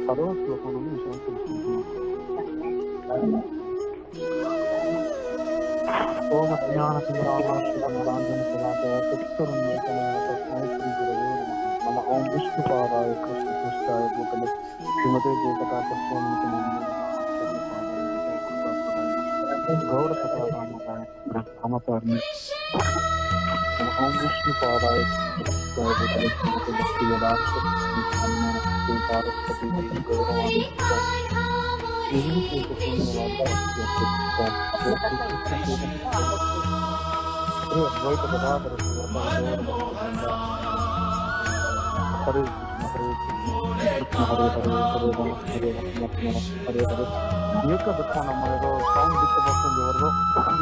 పదవ శ్లోకం నుండి విషయం తెలుసుకుంటున్నాం. ఓం జ్ఞాన సింగరాజన నమ ఓం విష్ణుపాదాయ కృష్ణ కృష్ణాయ భూతలే శ్రీమతే జయపతాకస్వామికి గౌర పతాకాయ బ్రహ్మచారిణి ఓం విష్ణుపాదాయ భూతలే శ్రీమతే భక్తి సరస్వతి గౌరవాన్ని ద్వైత పదార్థ హరే కృష్ణ హరే కృష్ణ హరే హరే హరే హరే హరే. మీకే పెట్టుకోండి అమ్మా, ఏదో సౌండ్ డిస్టర్బ్ వస్తుంది, ఎవరిదో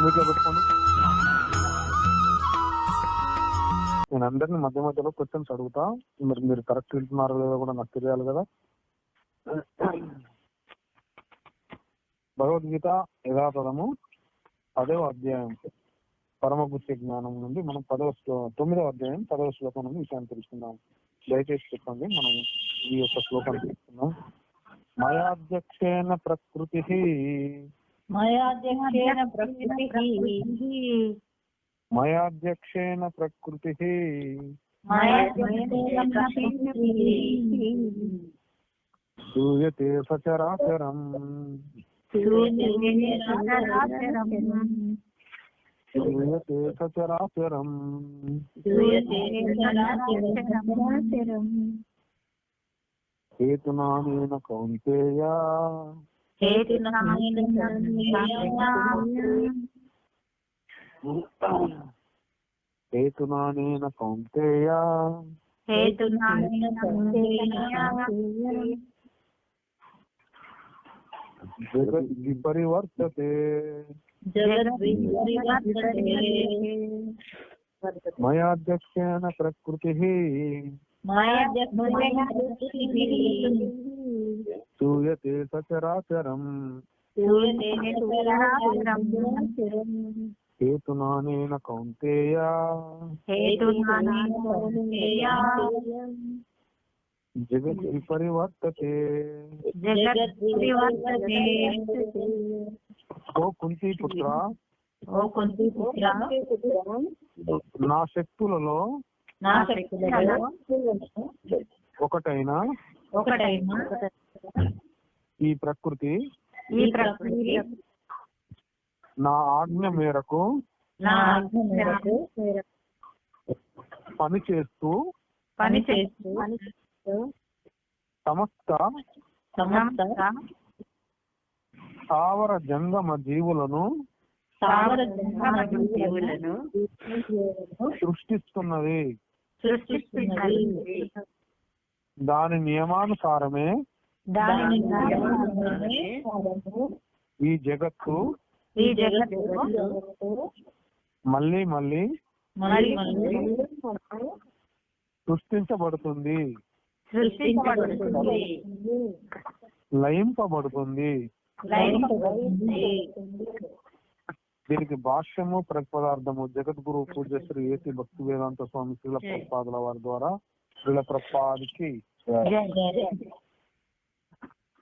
మీకే పెట్టుకోండి. నేను అందరినీ మధ్య మధ్యలో క్వశ్చన్స్ అడుగుతా, మీరు కరెక్ట్ వింటున్నారో లేదో కూడా నాకు తెలియాలి కదా. భగవద్గీత యథాతథము 10వ అధ్యాయం పరమగుహ్య జ్ఞానం నుండి మనం 9వ అధ్యాయం 10వ శ్లోకం నుండి విషయాన్ని తెలుసుకుందాం. దయచేసి చెప్పండి, మనం ఈ యొక్క శ్లోకాన్ని తెలుసుకుందాం. మయాధ్యక్షేణ ప్రకృతి మయాధ్యక్షేణ ప్రకృతి శ్రూయతే సచరాచరం శ్రూయతే సచరాచరం హేతునానేన కౌంతేయ హేతునానేన కౌంతేయ జగద్విపరివర్తతే మయాధ్యక్షేణ ప్రకృతి శ్రూయతే సచరాచరం హేతునానేన కౌంతేయ జగద్విపరివర్తతే. ఓ కుంతి పుత్ర, నా శక్తులలో ఒకటైన ఈ ప్రకృతి నా ఆజ్ఞ మేరకు పనిచేస్తూ సమస్త స్థావర జంగమ జీవులను సృష్టిస్తున్నది. దాని నియమానుసారమే ఈ జగత్తు మళ్ళీ మళ్ళీ సృష్టించబడుతుంది, లయింపబడుతుంది. దీనికి భాష్యము ప్రతిపదార్థము జగద్గురు పూజ్యశ్రీ ఏసి భక్తి వేదాంత స్వామి శ్రీల ప్రభుపాదుల వారి ద్వారా శ్రీల ప్రభుపాదికి.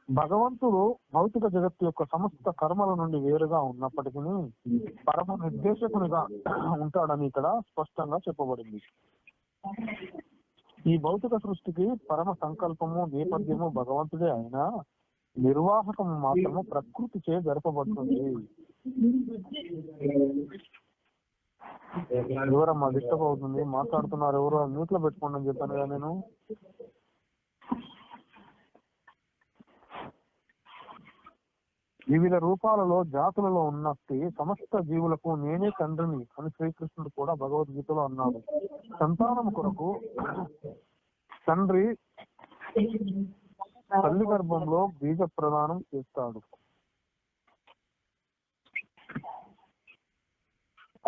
భగవంతుడు భౌతిక జగత్తు యొక్క సమస్త కర్మల నుండి వేరుగా ఉన్నప్పటికీ పరమ నిర్దేశకునిగా ఉంటాడని ఇక్కడ స్పష్టంగా చెప్పబడింది. ఈ భౌతిక సృష్టికి పరమ సంకల్పము నేపథ్యము భగవంతుడే అయినా నిర్వాహకము మాత్రము ప్రకృతి చే జరపబడుతుంది. ఎవరమ్మా డిస్టర్బ్ అవుతుంది, మాట్లాడుతున్నారు ఎవరు, మ్యూట్ లో పెట్టుకోండి అని చెప్పాను కదా నేను. వివిధ రూపాలలో జాతులలో ఉన్నట్టి సమస్త జీవులకు నేనే తండ్రిని అని శ్రీకృష్ణుడు కూడా భగవద్గీతలో అన్నాడు. సంతానం కొరకు తండ్రి తల్లి గర్భంలో బీజ ప్రదానం చేస్తాడు.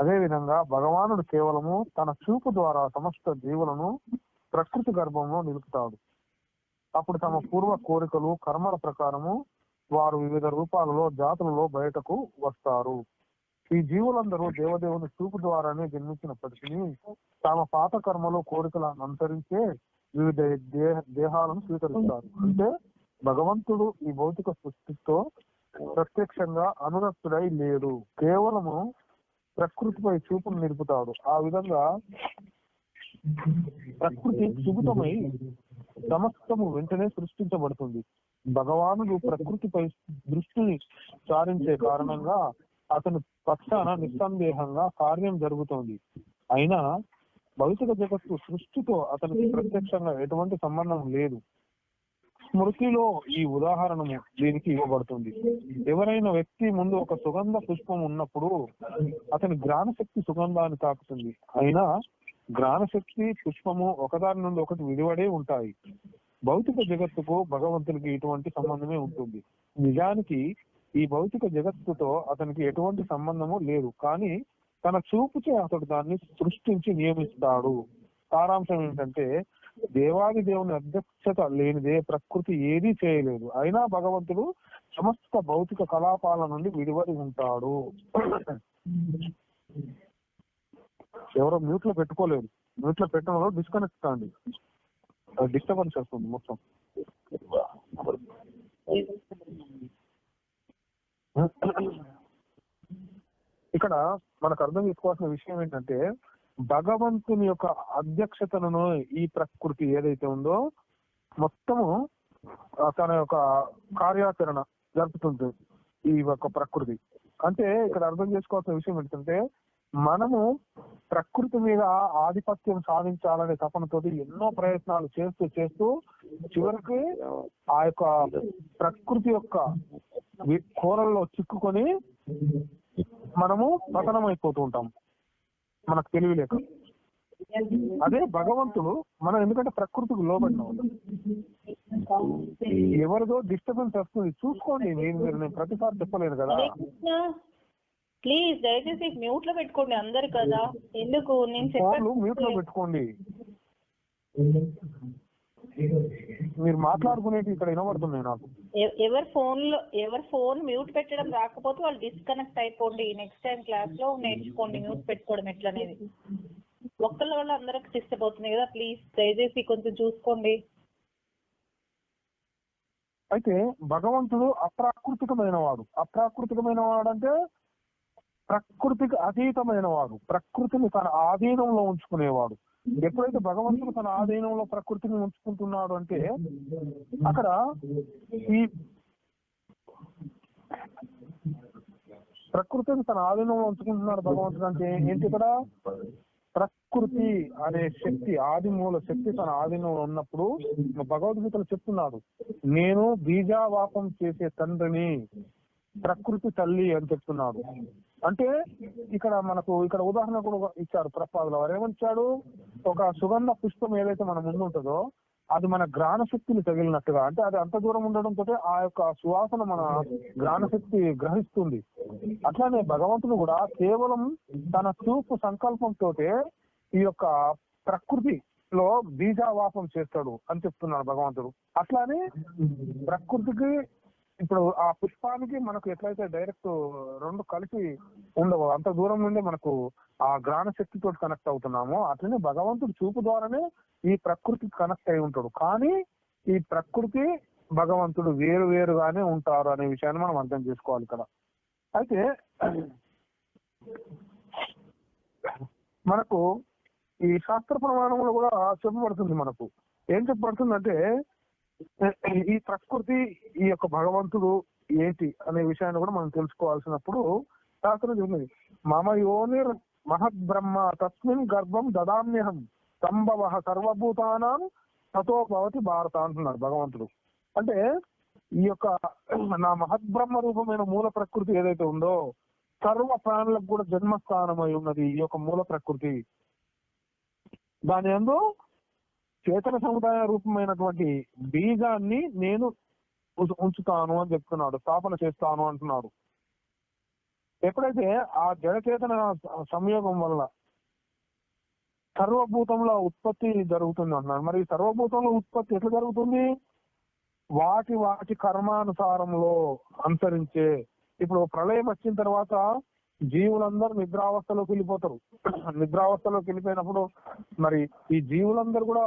అదే విధంగా భగవానుడు కేవలము తన చూపు ద్వారా సమస్త జీవులను ప్రకృతి గర్భంలో నిలుపుతాడు. అప్పుడు తమ పూర్వ కోరికలు కర్మల ప్రకారము వారు వివిధ రూపాలలో జాతులలో బయటకు వస్తారు. ఈ జీవులందరూ దేవదేవుని చూపు ద్వారానే జన్మించినప్పటికీ తమ పాత కర్మలో కోరికలను అనుసరించే వివిధ దేహాలను స్వీకరిస్తారు. అంటే భగవంతుడు ఈ భౌతిక సృష్టితో ప్రత్యక్షంగా అనురక్తుడై లేడు, కేవలము ప్రకృతిపై చూపును నిలుపుతాడు. ఆ విధంగా ప్రకృతి సుగుతమై సమస్తము వెంటనే సృష్టించబడుతుంది. భగవానుడు ప్రకృతిపై దృష్టిని సారించే కారణంగా అతని పక్షాన నిస్సందేహంగా కార్యం జరుగుతోంది. అయినా భౌతిక జగత్తు సృష్టితో అతనికి ప్రత్యక్షంగా ఎటువంటి సంబంధం లేదు. స్మృతిలో ఈ ఉదాహరణము దీనికి ఇవ్వబడుతుంది. ఎవరైనా వ్యక్తి ముందు ఒక సుగంధ పుష్పం ఉన్నప్పుడు అతని జ్ఞానశక్తి సుగంధాన్ని తాకుతుంది. అయినా జ్ఞానశక్తి పుష్పము ఒకదాని నుండి ఒకటి విడివడే ఉంటాయి. భౌతిక జగత్తుకు భగవంతునికి ఇటువంటి సంబంధమే ఉంటుంది. నిజానికి ఈ భౌతిక జగత్తుతో అతనికి ఎటువంటి సంబంధము లేదు, కానీ తన చూపుచే అతడు దాన్ని సృష్టించి నియమిస్తాడు. సారాంశం ఏంటంటే దేవాది దేవుని అధ్యక్షత లేనిదే ప్రకృతి ఏదీ చేయలేదు. అయినా భగవంతుడు సమస్త భౌతిక కలాపాల నుండి విడివడి ఉంటాడు. ఎవరో మ్యూట్ లో పెట్టుకోలేదు. మ్యూట్ లో పెట్టడం వల్ల డిస్కనెక్ట్ కాండి, డిస్టర్బెన్స్ వస్తుంది మొత్తం. ఇక్కడ మనకు అర్థం చేసుకోవాల్సిన విషయం ఏంటంటే భగవంతుని యొక్క అధ్యక్షతను ఈ ప్రకృతి ఏదైతే ఉందో మొత్తము తన యొక్క కార్యాచరణ జరుపుతుంది ఈ యొక్క ప్రకృతి. అంటే ఇక్కడ అర్థం చేసుకోవాల్సిన విషయం ఏంటంటే మనము ప్రకృతి మీద ఆధిపత్యం సాధించాలనే తపనతోటి ఎన్నో ప్రయత్నాలు చేస్తూ చేస్తూ చివరికి ఆ యొక్క ప్రకృతి యొక్క కోరల్లో చిక్కుకొని మనము పతనం అయిపోతూ ఉంటాం మనకు తెలియలేక. అదే భగవంతుడు మనం ఎందుకంటే ప్రకృతికి లోబడినాం. ఎవరిదో డిస్టర్బెన్స్ వస్తుంది చూసుకోండి. నేను ప్రతిసారి చెప్పలేను కదా. ప్లీజ్ దయచేసి మ్యూట్ లో పెట్టుకోండి అందరు కదా. ఎందుకు నేను మ్యూట్ లో పెట్టుకోండి. మీరు మాట్లాడుకునేది ఇక్కడ వినబడుతున్నాయి నాకు. ఎవరి ఫోన్ మ్యూట్ పెట్టడం రాకపోతే వాళ్ళు డిస్కనెక్ట్ అయిపోండి. నెక్స్ట్ టైం క్లాస్ లో నేర్చుకోండి మ్యూట్ పెట్టుకోవడం ఎట్లనేది. ఒక్కళ్ళ వల్ల అందరికి డిస్టర్బ్ అవుతుంది కదా. ప్లీజ్ దయచేసి కొంచెం చూసుకోండి. అయితే భగవంతుడు అప్రాకృతికమైన వాడు. అప్రాకృతికమైన వాడు అంటే ప్రకృతికి అతీతమైన వాడు, ప్రకృతిని తన ఆధీనంలో ఉంచుకునేవాడు. ఎప్పుడైతే భగవంతుడు తన ఆధీనంలో ప్రకృతిని ఉంచుకుంటున్నాడు అంటే అక్కడ ఈ ప్రకృతిని తన ఆధీనంలో ఉంచుకుంటున్నాడు భగవంతుడు అంటే ఏంటి? ఇక్కడ ప్రకృతి అనే శక్తి, ఆది మూల శక్తి తన ఆధీనంలో ఉన్నప్పుడు భగవద్గీతలో చెప్తున్నాడు, నేను బీజావాపం చేసే తండ్రిని, ప్రకృతి తల్లి అని చెప్తున్నాడు. అంటే ఇక్కడ మనకు ఇక్కడ ఉదాహరణ కూడా ఇచ్చారు ప్రపాదుల వారు. ఏమనిచ్చాడు? ఒక సుగంధ పుష్పం ఏదైతే మన ముందు ఉంటుందో అది మన జ్ఞానశక్తిని తగిలినట్టుగా, అంటే అది అంత దూరం ఉండడంతో ఆ యొక్క సువాసన మన జ్ఞానశక్తి గ్రహిస్తుంది. అట్లానే భగవంతుడు కూడా కేవలం తన చూపు సంకల్పంతో ఈ యొక్క ప్రకృతిలో బీజావాపం చేస్తాడు అని చెప్తున్నాడు భగవంతుడు. అట్లానే ప్రకృతికి ఇప్పుడు ఆ పుష్పానికి మనకు ఎట్లయితే డైరెక్ట్ రెండు కలిసి ఉండవు, అంత దూరం నుండి మనకు ఆ జ్ఞాన శక్తితో కనెక్ట్ అవుతున్నాము. అట్లనే భగవంతుడు చూపు ద్వారానే ఈ ప్రకృతికి కనెక్ట్ అయి ఉంటాడు. కానీ ఈ ప్రకృతి భగవంతుడు వేరు వేరుగానే ఉంటారు అనే విషయాన్ని మనం అర్థం చేసుకోవాలి ఇక్కడ. అయితే మనకు ఈ శాస్త్ర ప్రమాణంలో కూడా చెప్పబడుతుంది. మనకు ఏం చెప్పబడుతుందంటే ఈ ప్రకృతి ఈ యొక్క భగవంతుడు ఏంటి అనే విషయాన్ని కూడా మనం తెలుసుకోవాల్సినప్పుడు శాస్త్రం చెప్తుంది, మమ యోనిర్ మహద్బ్రహ్మ తస్మిన్ గర్భం దదామ్యహం సంభవ సర్వభూతానాం తతో భవతి భారత అంటున్నాడు భగవంతుడు. అంటే ఈ యొక్క నా మహద్బ్రహ్మ రూపమైన మూల ప్రకృతి ఏదైతే ఉందో సర్వ ప్రాణులకు కూడా జన్మస్థానమై ఉన్నది ఈ యొక్క మూల ప్రకృతి. దాని యందు చేతన సముదాయ రూపమైనటువంటి బీజాన్ని నేను ఉంచుతాను అని చెప్తున్నాడు, స్థాపన చేస్తాను అంటున్నాడు. ఎప్పుడైతే ఆ జడచేతన సంయోగం వల్ల సర్వభూతంలో ఉత్పత్తి జరుగుతుంది అంటున్నాడు. మరి సర్వభూతంలో ఉత్పత్తి ఎట్లా జరుగుతుంది? వాటి వాటి కర్మానుసారంలో అనుసరించే. ఇప్పుడు ప్రళయం వచ్చిన తర్వాత జీవులందరూ నిద్రావస్థలోకి వెళ్ళిపోతారు. నిద్రావస్థలోకి వెళ్ళిపోయినప్పుడు మరి ఈ జీవులందరూ కూడా,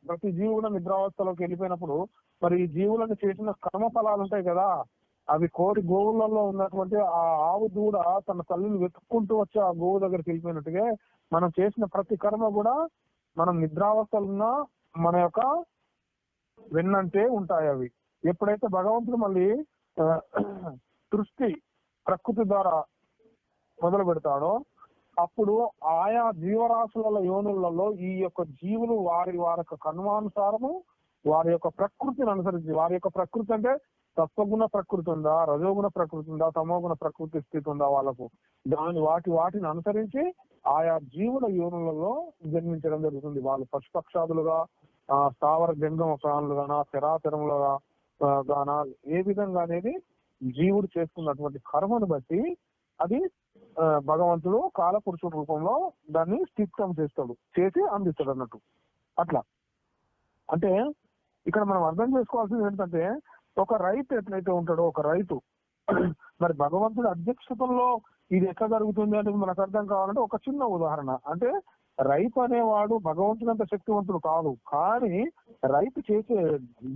ప్రతి జీవి కూడా నిద్రావస్థలోకి వెళ్ళిపోయినప్పుడు మరి ఈ జీవులను చేసిన కర్మ ఫలాలు ఉంటాయి కదా, అవి కోరి గోవులలో ఉన్నటువంటి ఆ ఆవు దూడ తన తల్లిని వెతుక్కుంటూ వచ్చి ఆ గోవు దగ్గరికి వెళ్ళిపోయినట్టుగా మనం చేసిన ప్రతి కర్మ కూడా మనం నిద్రావస్థలు ఉన్న మన యొక్క వెన్నంటే ఉంటాయి. అవి ఎప్పుడైతే భగవంతుడు మళ్ళీ సృష్టి ప్రకృతి ద్వారా మొదలు పెడతాడో అప్పుడు ఆయా జీవరాశుల యోనులలో ఈ యొక్క జీవులు వారి యొక్క కర్మానుసారము వారి యొక్క ప్రకృతిని అనుసరించి, వారి యొక్క ప్రకృతి అంటే సత్వగుణ ప్రకృతి ఉందా, రజోగుణ ప్రకృతి ఉందా, తమోగుణ ప్రకృతి స్థితి ఉందా వాళ్ళకు, వాటిని అనుసరించి ఆయా జీవుల యోనులలో జన్మించడం జరుగుతుంది. వాళ్ళు పశుపక్షాదులుగా, స్థావర జంగమ ప్రాణులుగానా, చరాచరములుగా గానా, ఏ విధంగా అనేది జీవుడు చేసుకున్నటువంటి కర్మను బట్టి అది భగవంతుడు కాలపురుషుడు రూపంలో దాన్ని స్థితం చేసి అందిస్తాడు అన్నట్టు. అట్లా అంటే ఇక్కడ మనం అర్థం చేసుకోవాల్సింది ఏంటంటే, ఒక రైతు ఎట్లయితే ఉంటాడో, ఒక రైతు మరి భగవంతుడి అధ్యక్షతలో ఇది ఎట్లా జరుగుతుంది అంటే మనకు అర్థం కావాలంటే ఒక చిన్న ఉదాహరణ. అంటే రైతు అనేవాడు భగవంతుడంత శక్తివంతుడు కాదు, కానీ రైతు చేసే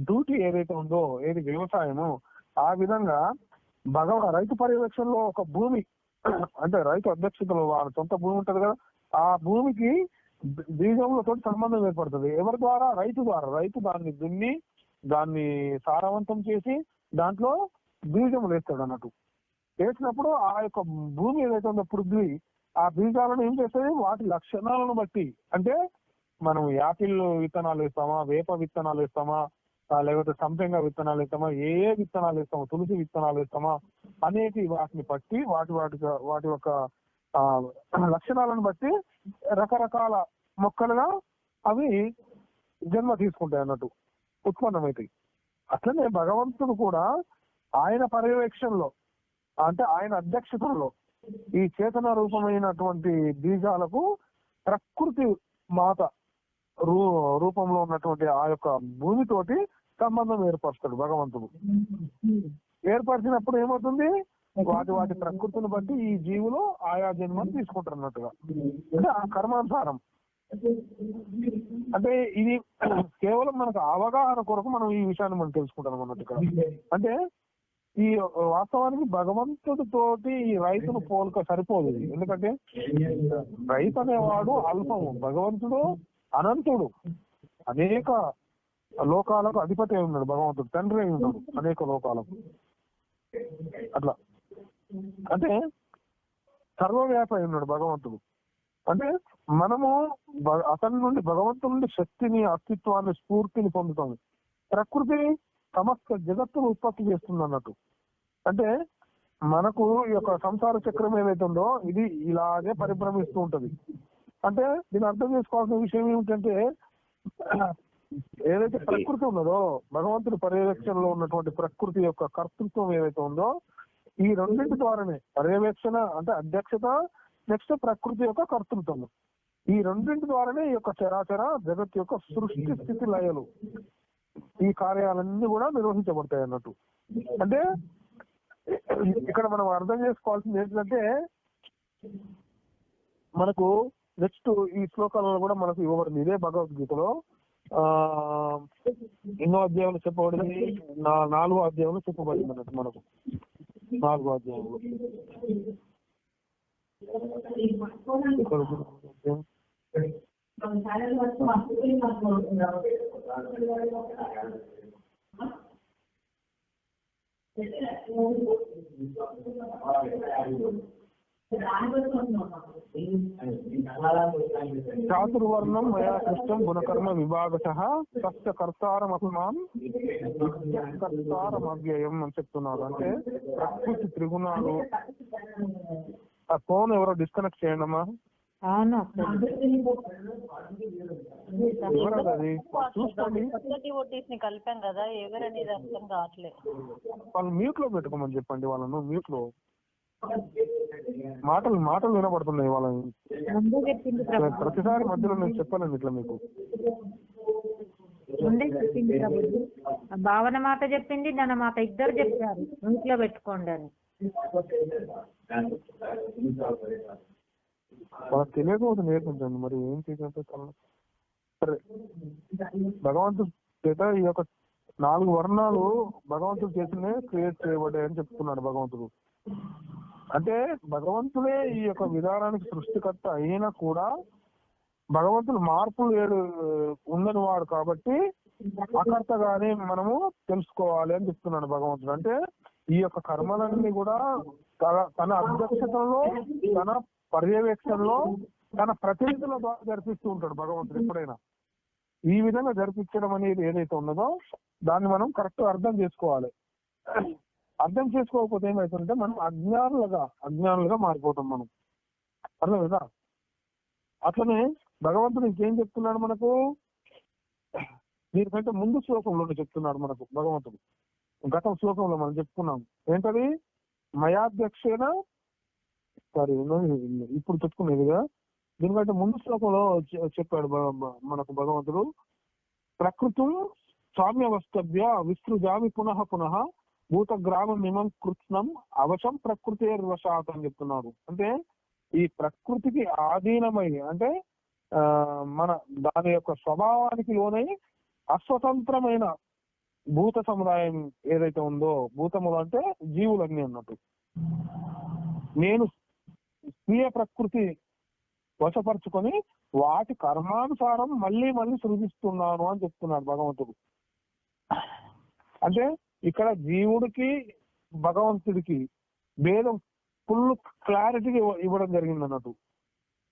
డ్యూటీ ఏదైతే ఉందో, ఏది వ్యవసాయము, ఆ విధంగా రైతు పర్యవేక్షణలో ఒక భూమి అంటే రైతు అధ్యక్షతలో వారి సొంత భూమి ఉంటది కదా, ఆ భూమికి బీజములతో సంబంధం ఏర్పడుతుంది. ఎవరి ద్వారా? రైతు ద్వారా. రైతు దాన్ని దున్ని దాన్ని సారవంతం చేసి దాంట్లో బీజములు వేస్తాడు అన్నట్టు. వేసినప్పుడు ఆ యొక్క భూమి ఏదైతే ఉందో పృథ్వీ, ఆ బీజాలను ఏం చేస్తుంది? వాటి లక్షణాలను బట్టి, అంటే మనం యాపిల్ విత్తనాలు వేస్తామా, వేప విత్తనాలు వేస్తామా, లేకపోతే సంపెంగ విత్తనాలు వేస్తామా, ఏ విత్తనాలు వేస్తామా, తులసి విత్తనాలు వేస్తామా అనేది వాటిని బట్టి వాటి యొక్క లక్షణాలను బట్టి రకరకాల మొక్కలుగా అవి జన్మ తీసుకుంటాయి అన్నట్టు, ఉత్పన్నమవుతాయి. అట్లనే భగవంతుడు కూడా ఆయన పర్యవేక్షణలో, అంటే ఆయన అధ్యక్షతలో ఈ చేతన రూపమైనటువంటి బీజాలకు ప్రకృతి మాత రూపంలో ఉన్నటువంటి ఆ యొక్క భూమితోటి సంబంధం ఏర్పరుస్తాడు భగవంతుడు. ఏర్పరిచినప్పుడు ఏమవుతుంది? వాటి ప్రకృతిని బట్టి ఈ జీవులు ఆయా జన్మను తీసుకుంటారు అన్నట్టుగా, అంటే ఆ కర్మానుసారం. అంటే ఇది కేవలం మనకు అవగాహన కొరకు మనం ఈ విషయాన్ని మనం తెలుసుకుంటాం అన్నట్టు ఇక్కడ. అంటే ఈ వాస్తవానికి భగవంతుడితోటి ఈ రైతును పోలిక సరిపోదు. ఎందుకంటే రైతు అనేవాడు అల్పము, భగవంతుడు అనంతుడు, అనేక లోకాలకు అధిపతి అయి ఉన్నాడు భగవంతుడు, తండ్రి అయి ఉన్నాడు అనేక లోకాలకు. అట్లా అంటే సర్వవ్యాపి అయి ఉన్నాడు భగవంతుడు. అంటే మనము అతని నుండి, భగవంతుడి నుండి శక్తిని, అస్తిత్వాన్ని, స్ఫూర్తిని పొందుతాము. ప్రకృతి సమస్త జగత్తును ఉత్పత్తి చేస్తుంది అన్నట్టు. అంటే మనకు ఈ యొక్క సంసార చక్రం ఏదైతే ఉందో ఇది ఇలాగే పరిభ్రమిస్తూ ఉంటది. అంటే దీన్ని అర్థం చేసుకోవాల్సిన విషయం ఏమిటంటే, ఏదైతే ప్రకృతి ఉన్నదో, భగవంతుడి పర్యవేక్షణలో ఉన్నటువంటి ప్రకృతి యొక్క కర్తృత్వం ఏదైతే ఉందో, ఈ రెండింటి ద్వారానే పర్యవేక్షణ అంటే అధ్యక్షత, నెక్స్ట్ ప్రకృతి యొక్క కర్తృత్వం, ఈ రెండింటి ద్వారానే ఈ యొక్క చరాచర జగత్ యొక్క సృష్టి స్థితి లయలు, ఈ కార్యాలన్నీ కూడా నిర్వహించబడతాయి అన్నట్టు. అంటే ఇక్కడ మనం అర్థం చేసుకోవాల్సింది ఏంటంటే, మనకు నెక్స్ట్ ఈ శ్లోకాలలో కూడా మనకు ఇవ్వబడింది. ఇదే భగవద్గీతలో ఎన్నో అధ్యాయంలో చెప్పబడింది, 4వ అధ్యాయంలో చెప్పబడింది అన్నట్టు. మనకు 4వ అధ్యాయంలో చాతుర్వర్ణం మయా సృష్టం గుణకర్మ విభాగశః తస్య కర్తారమస్మాన్ కర్తారమవ్యయం అని చెప్తున్నారు. అంటే ప్రకృతి త్రిగుణాలు. ఆ ఫోన్ ఎవరో డిస్కనెక్ట్ చేయండి అమ్మా. చూసుకోండి, కలిపాం కదా, ఎవరనేది అర్థం కావట్లేదు. వాళ్ళు మ్యూట్ లో పెట్టుకోమని చెప్పండి, వాళ్ళను మ్యూట్ లో. మాటలు వినపడుతున్నాయి వాళ్ళని. ప్రతిసారి మధ్యలో నేను చెప్పానండి ఇట్లా మీకు. భావన మాట చెప్పింది, ధన మాట ఇద్దరు చెప్పారు మ్యూట్ లో పెట్టుకోండి అని. వాళ్ళకి తెలియకపోతే నేర్పించండి, మరి ఏం చేసినట్టు. సరే, భగవంతుడు చేత ఈ యొక్క 4 వర్ణాలు భగవంతుడు చేతనే క్రియేట్ చేయబడ్డాయని చెప్తున్నాడు భగవంతుడు. అంటే భగవంతుడే ఈ యొక్క విధానానికి సృష్టికర్త అయినా కూడా భగవంతుడు మార్పులు ఉండని వాడు కాబట్టి అకర్తగానే మనము తెలుసుకోవాలి అని చెప్తున్నాడు భగవంతుడు. అంటే ఈ యొక్క కర్మలన్నీ కూడా తన అధ్యక్షతలో, తన పర్యవేక్షణలో, తన ప్రతినిధుల ద్వారా జరిపిస్తూ ఉంటాడు భగవంతుడు ఎప్పుడైనా. ఈ విధంగా జరిపించడం అనేది ఏదైతే ఉన్నదో దాన్ని మనం కరెక్ట్ అర్థం చేసుకోవాలి. అర్థం చేసుకోకపోతే ఏమవుతుందంటే మనం అజ్ఞానులుగా మారిపోతాం మనం. అర్థం కదా. అట్లనే భగవంతుడు ఇంకేం చెప్తున్నాడు మనకు, దీనికంటే ముందు శ్లోకంలోనే చెప్తున్నాడు మనకు భగవంతుడు. గత శ్లోకంలో మనం చెప్పుకున్నాం ఏంటది, మయాధ్యక్షేన సారీ ఇప్పుడు చెప్పుకునేదిగా. దీనికంటే ముందు శ్లోకంలో చెప్పాడు మనకు భగవంతుడు, ప్రకృతి సామ్య వస్తవ్య విస్తృజామి పునః పునః భూతగ్రామం ఇమం కృత్స్నం అవశం ప్రకృతి వశాత్ అని చెప్తున్నాడు. అంటే ఈ ప్రకృతికి ఆధీనమై, అంటే మన దాని యొక్క స్వభావానికి లోనై అస్వతంత్రమైన భూత సముదాయం ఏదైతే ఉందో, భూతములు అంటే జీవులన్నీ అన్నట్టు, నేను స్వీయ ప్రకృతి వశపరుచుకొని వాటి కర్మానుసారం మళ్ళీ సృజిస్తున్నాను అని చెప్తున్నాడు భగవంతుడు. అంటే ఇక్కడ జీవుడికి భగవంతుడికి భేదం ఫుల్ క్లారిటీ ఇవ్వడం జరిగింది అన్నట్టు.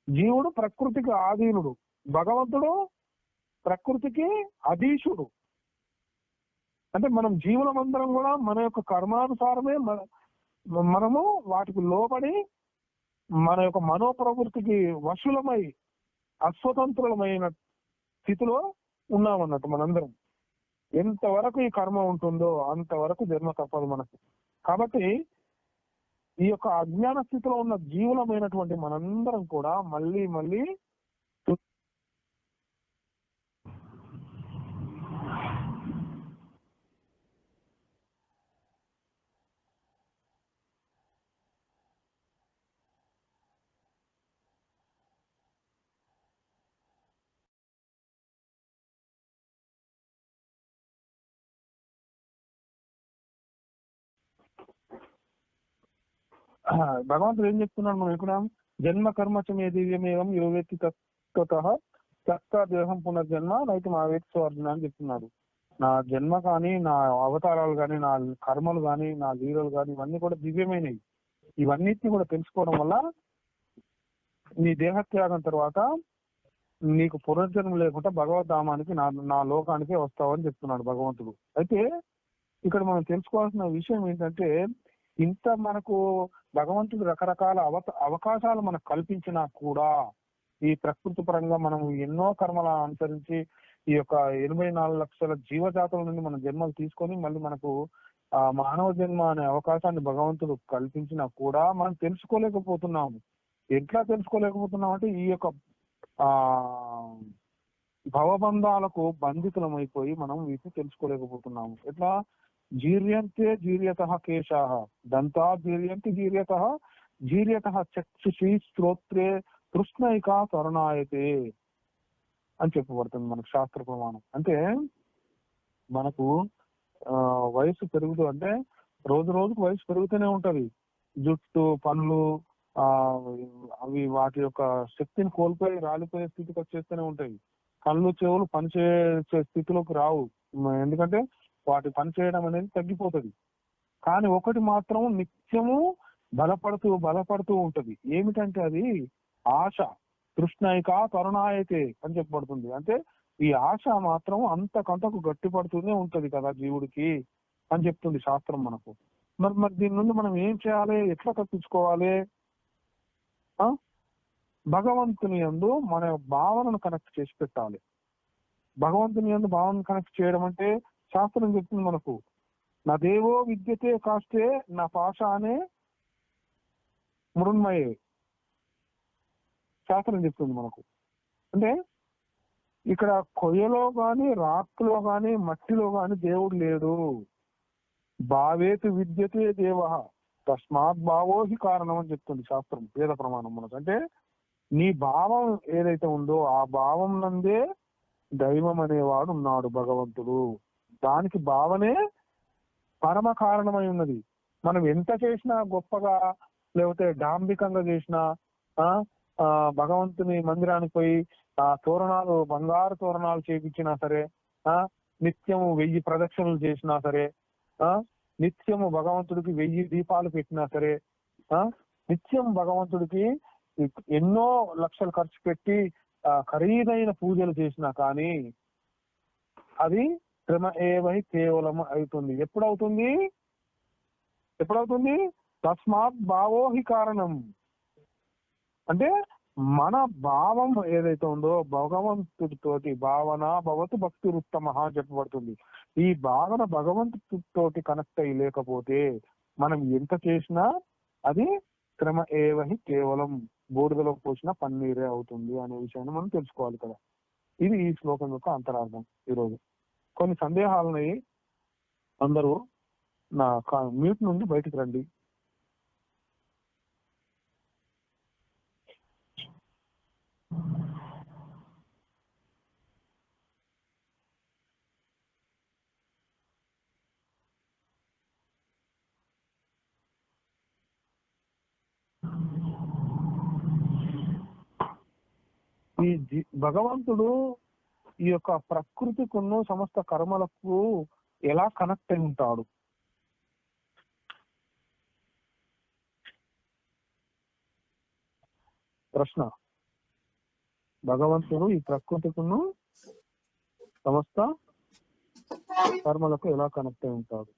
జీవుడు ప్రకృతికి ఆధీనుడు, భగవంతుడు ప్రకృతికి అధీశుడు. అంటే మనం జీవులమందరం కూడా మన యొక్క కర్మానుసారమే మనము వాటికి లోబడి మన యొక్క మనోప్రవృత్తికి వశులమై అస్వతంత్రులమైన స్థితిలో ఉన్నామన్నట్టు మనందరం. ఎంతవరకు ఈ కర్మ ఉంటుందో అంతవరకు జన్మ తప్పదు మనకు. కాబట్టి ఈ యొక్క అజ్ఞాన స్థితిలో ఉన్న జీవులమైనటువంటి మనందరం కూడా మళ్ళీ భగవంతుడు ఏం చెప్తున్నాడు మనం ఇక్కడ, జన్మ కర్మచమే దివ్యమేవం యోవేత్తి తత్వతః సత్తా దేహం పునర్జన్మ నైతి మావేత్తి స్వర్జన అని చెప్తున్నాడు. నా జన్మ కానీ, నా అవతారాలు కానీ, నా కర్మలు కానీ, నా లీలలు కానీ ఇవన్నీ కూడా దివ్యమైనవి. ఇవన్నిటిని కూడా తెలుసుకోవడం వల్ల నీ దేహత్యాగం తర్వాత నీకు పునర్జన్మ లేకుండా భగవద్ధామానికి నా లోకానికి వస్తావని చెప్తున్నాడు భగవంతుడు. అయితే ఇక్కడ మనం తెలుసుకోవాల్సిన విషయం ఏంటంటే, ఇంత మనకు భగవంతుడు రకరకాల అవకాశాలు మనకు కల్పించినా కూడా ఈ ప్రకృతి పరంగా మనం ఎన్నో కర్మల అనుసరించి ఈ యొక్క 84 లక్షల జీవజాతుల నుండి మనం జన్మలు తీసుకొని మళ్ళీ మనకు ఆ మానవ జన్మ అనే అవకాశాన్ని భగవంతుడు కల్పించినా కూడా మనం తెలుసుకోలేకపోతున్నాము. ఎట్లా తెలుసుకోలేకపోతున్నాం అంటే ఈ యొక్క భవబంధాలకు బంధితులమైపోయి మనం వీటిని తెలుసుకోలేకపోతున్నాము. ఎట్లా, జీర్యంతే జీర్యతః కేశాః దంతా జీర్యంతి జీర్యతః జీర్యతః చక్షుషి శ్రోత్రే తృష్ణైకా తరుణాయతే అని చెప్పబడుతుంది మనకు శాస్త్ర ప్రమాణం. అంటే మనకు వయసు పెరుగుతూ, అంటే రోజు రోజుకు వయసు పెరుగుతూనే ఉంటది. జుట్టు, పనులు అవి వాటి యొక్క శక్తిని కోల్పోయి రాలిపోయే స్థితికి వచ్చేస్తూనే ఉంటాయి. కళ్ళు, చెవులు పనిచేసే స్థితిలోకి రావు, ఎందుకంటే వాటి పని చేయడం అనేది తగ్గిపోతుంది. కానీ ఒకటి మాత్రం నిత్యము బలపడుతూ ఉంటది. ఏమిటంటే అది ఆశ. తృష్ణైక తరుణాయతే అని చెప్పబడుతుంది. అంటే ఈ ఆశ మాత్రం అంతకంతకు గట్టిపడుతూనే ఉంటది కదా జీవుడికి అని చెప్తుంది శాస్త్రం మనకు. మరి దీని నుండి మనం ఏం చేయాలి, ఎట్లా తప్పించుకోవాలి? భగవంతుని యందు మన భావనను కనెక్ట్ చేసి పెట్టాలి. భగవంతుని యందు భావనను కనెక్ట్ చేయడం అంటే శాస్త్రం చెప్తుంది మనకు, నా దేవో విద్యతే కాస్తే నా పాషానే మృన్మయే శాస్త్రం చెప్తుంది మనకు. అంటే ఇక్కడ కొయ్యలో గాని, రాత్రిలో గాని, మట్టిలో గాని దేవుడు లేడు. భావేతు విద్యతే దేవ తస్మాత్ భావో హి కారణం అని చెప్తుంది శాస్త్రం, వేద ప్రమాణం మనకు. అంటే నీ భావం ఏదైతే ఉందో ఆ భావం నందే దైవం అనేవాడు ఉన్నాడు, భగవంతుడు. దానికి భావనే పరమ కారణమై ఉన్నది. మనం ఎంత చేసినా గొప్పగా లేకపోతే డాంబికంగా చేసినా, భగవంతుని మందిరానికి పోయి ఆ తోరణాలు బంగారు తోరణాలు చేపించినా సరే, నిత్యము 1000 ప్రదక్షిణలు చేసినా సరే, నిత్యము భగవంతుడికి 1000 దీపాలు పెట్టినా సరే, నిత్యం భగవంతుడికి ఎన్నో లక్షలు ఖర్చు పెట్టి ఖరీదైన పూజలు చేసినా కానీ అది శ్రమ ఏవై కేవలం అవుతుంది. ఎప్పుడవుతుంది? తస్మాత్ భావోహి కారణం. అంటే మన భావం ఏదైతే ఉందో భగవంతుడితోటి, భావన భవతు భక్తి ఉత్తమ చెప్పబడుతుంది. ఈ భావన భగవంతుడితోటి కనెక్ట్ అయ్యి లేకపోతే మనం ఎంత చేసినా అది శ్రమ ఏవహి కేవలం బూడిదలో పోసిన పన్నీరే అవుతుంది అనే విషయాన్ని మనం తెలుసుకోవాలి కదా. ఇది ఈ శ్లోకం యొక్క అంతరార్థం. ఈరోజు కొన్ని సందేహాలున్నాయి. అందరూ నా మ్యూట్ నుండి బయటికి రండి. ఈ భగవంతుడు ఈ యొక్క ప్రకృతికును సమస్త కర్మలకు ఎలా కనెక్ట్ అయి ఉంటాడు? ప్రశ్న. భగవంతుడు ఈ ప్రకృతికును సమస్త కర్మలకు ఎలా కనెక్ట్ అయి ఉంటాడు?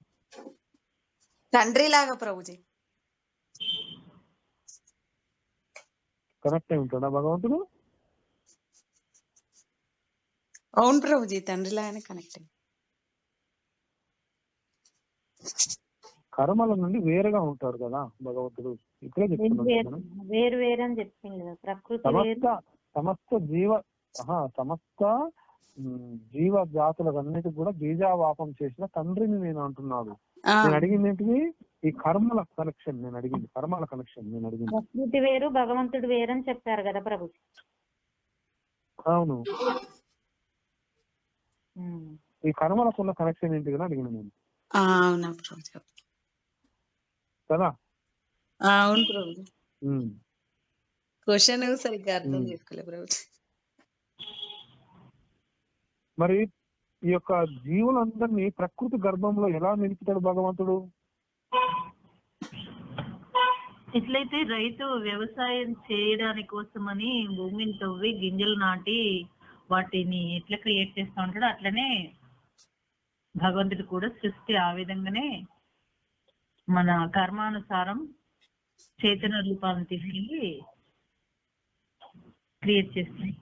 తండ్రి లాగా ప్రభుజీ కనెక్ట్ అయి ఉంటాడా భగవంతుడు? అవును ప్రభుజీ, తండ్రి లాగానే కనెక్ట్ అయ్యి. కర్మల నుండి వేరుగా ఉంటాడు కదా భగవంతుడు. ఇక్కడే చెప్తున్నాడు వేరు వేరు అని చెప్పింది కదా. ప్రకృతి సమస్త జీవ జాతులన్నిటికి కూడా బీజావాపం చేసిన తండ్రిని నేను అంటున్నాడు. నేను అడిగింది ఏంటిది? ఈ కర్మల కనెక్షన్ నేను అడిగింది. కర్మల కనెక్షన్ నేను అడిగింది. ప్రకృతి వేరు భగవంతుడు వేరు అని చెప్పారు కదా ప్రభు. అవును. ఈ కర్మలకు ఉన్న కనెక్షన్ ఏంటి కదా అడిగిన నేను. అవునా ప్రభు? కదా. అవును ప్రభు. క్వశ్చన్ సరిగ్గా అర్థం చేసుకోలే ప్రభు. మరి ఈ యొక్క జీవులందరినీ ప్రకృతి గర్భంలో ఎలా నిలుపుతాడు భగవంతుడు? ఎట్లయితే రైతు వ్యవసాయం చేయడానికి కోసమని భూమిని తవ్వి గింజలు నాటి వాటిని ఎట్లా క్రియేట్ చేస్తూ ఉంటాడో అట్లనే భగవంతుడు కూడా సృష్టి ఆ విధంగానే మన కర్మానుసారం చైతన్య రూపాలను తీసుకెళ్ళి క్రియేట్ చేస్తాయి.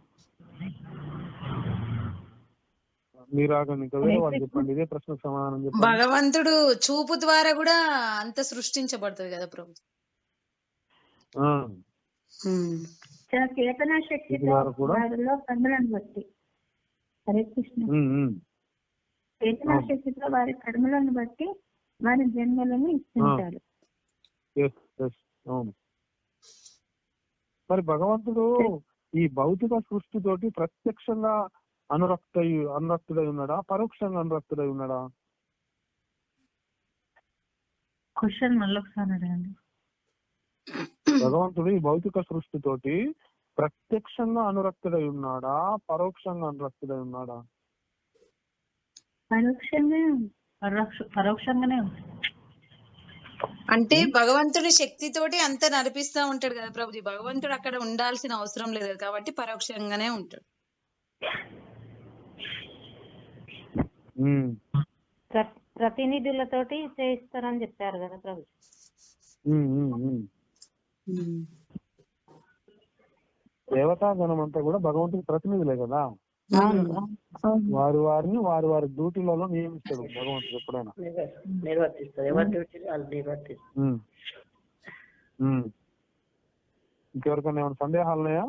చెప్పండి. ఇదే ప్రశ్న సమాధానం చెప్పండి. భగవంతుడు చూపు ద్వారా కూడా అంత సృష్టించబడుతుంది కదా ప్రభు. చేతన శక్తితో వారిలో కర్మలను బట్టి, హరే కృష్ణ, చేతన శక్తితో వారి కర్మలను బట్టి వారి జన్మలను ఇస్తుంటారు. మరి భగవంతుడు ఈ భౌతిక సృష్టితోటి ప్రత్యక్షంగా అనురక్తుడై ఉన్నాడా, పరోక్షంగా అనురక్తుడై ఉన్నాడా? క్వశ్చన్ మళ్ళీ ఒకసారి అడగండి. భగవంతుడు ఈ భౌతిక సృష్టితోటి ప్రత్యక్షంగా అనురక్తుడై ఉన్నాడా, పరోక్షంగా అనురక్తుడై ఉన్నాడా? పరోక్షంగానే. అంటే భగవంతుడి శక్తితోటి అంత నడిపిస్తా ఉంటాడు కదా ప్రభుజీ. భగవంతుడు అక్కడ ఉండాల్సిన అవసరం లేదు కాబట్టి పరోక్షంగానే ఉంటాడు. ప్రతినిధులతోటి చేయిస్తారని చెప్పారు కదా ప్రభు. దేవతా గణం అంతా కూడా భగవంతుడి ప్రతినిధులే కదా. వారి వారిని వారి డ్యూటీలలో నియమిస్తాడు భగవంతుడు ఎప్పుడైనా. ఇంకెవరికైనా ఏమైనా సందేహాలు ఉన్నాయా?